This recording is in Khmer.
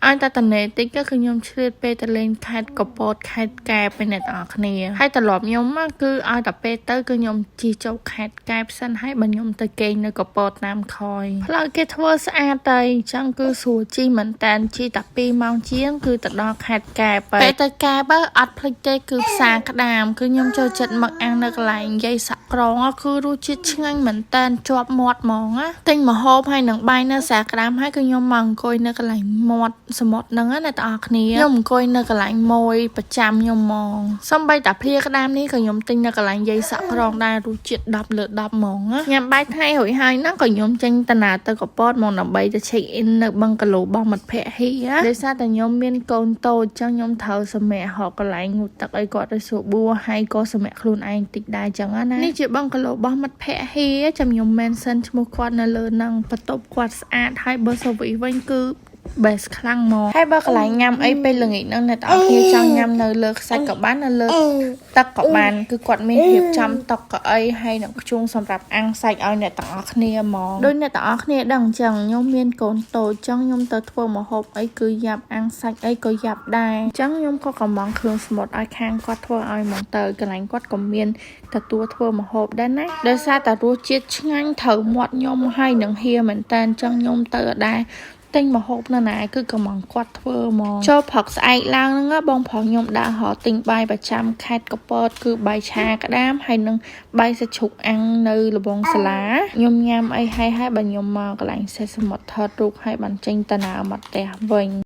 ai ta tận này tínhก็คือញោមឆ្លៀតពេលទៅលេងខេត្តកពតខេត្តកែបไปអ្នកទាំងអស់គ្នាហើយត្រឡប់ញោមគឺឲ្យតែពេលទៅគឺញោមជិះចូលខេត្តកែបសិនហើយបើញោមទៅគេងនៅកពតតាមខយផ្លូវគេធ្វើស្អាតតែអញ្ចឹងគឺស្រួលជិះមែនតែនជិះតែ2ម៉ោងជាងគឺទៅដល់ខេត្តកែបពេលទៅកែបអត់ភ្លេចទេគឺផ្សារក្តាមគឺញោមចូលចិត្តមកអាំងនៅកន្លែងយាយសាក់ក្រងគឺរសជាតិឆ្ងាញ់មែនតែនជាប់មាត់ហ្មងណាទិញម្ហូបហើយនឹងបាយនៅផ្សារក្តាមហើយគឺញោមមកអង្គុយនៅកន្លែងមាត់សមុទ្រហ្នឹងណាអ្នកទាំងអស់គ្នាខ្ញុំអង្គុយនៅកន្លែងម៉ួយប្រចាំខ្ញុំហ្មងសំបីតាភ្លាក្តាមនេះក៏ខ្ញុំទិញនៅកន្លែងយាយសាក់ក្រងដែររសជាតិ10 លើ 10ហ្មងញ៉ាំបាយថ្ងៃរួចហើយហ្នឹងក៏ខ្ញុំចេញតាណាទៅកពតមកដើម្បីទៅ check in នៅបឹងកឡូរបស់មិត្តភ័ក្តិហ៊ីដោយសារតែខ្ញុំមានកូនតូចចឹងខ្ញុំត្រូវសម្រាកហកកន្លែងងូតទឹកឲ្យគាត់ទៅស្រួលបួហើយក៏សម្រាកខ្លួនឯងតិចដែរចឹងណានេះជាបឹងកឡូរបស់មិត្តភ័ក្តិហ៊ីចាំខ្ញុំ mention ឈ្មោះគាត់នៅលើហ្នឹងបន្ទប់គាត់ស្អាតហើយបើសវីវិញគឺ best ខ្លាំងមកហើយបើកន្លែងញ៉ាំអីពេលល្ងាចហ្នឹងអ្នកទាំងអស់គ្នាចង់ញ៉ាំនៅលើខ្សាច់ក៏បាននៅលើទឹកក៏បានគឺគាត់មានរៀបចំតុកៅអីហើយនឹងខ្ជុងសម្រាប់អាំងសាច់ឲ្យអ្នកទាំងអស់គ្នាហ្មងដោយអ្នកទាំងអស់គ្នាដឹងអញ្ចឹងខ្ញុំមានកូនតូចចឹងខ្ញុំទៅធ្វើម្ហូបអីគឺយ៉ាប់អាំងសាច់អីក៏យ៉ាប់ដែរអញ្ចឹងខ្ញុំក៏កំងគ្រឿងសមុទ្រឲ្យខាងគាត់ធ្វើឲ្យហ្មងទៅកន្លែងគាត់ក៏មានទទួលធ្វើម្ហូបដែរណាដោយសារតែរសជាតិឆ្ងាញ់ត្រូវមាត់ខ្ញុំហើយនឹងហៀមែនតើអញ្ចឹងខ្ញុំទៅអត់ដែរទិញម្ហូបនៅណាគឺកំងគាត់ធ្វើហ្មងចូលផឹកស្អែកឡើងហ្នឹងបងប្រុសខ្ញុំដើររកទិញបាយប្រចាំខេត្តកពតគឺបាយឆាក្តាមហើយនឹងបាយសាច់ជ្រូកអាំងនៅលបងសាលាខ្ញុំញ៉ាំអីហើយបើខ្ញុំមកកន្លែងសេះសមុទ្រថតរូបហើយបានចេញតាណាមកផ្ទះវិញ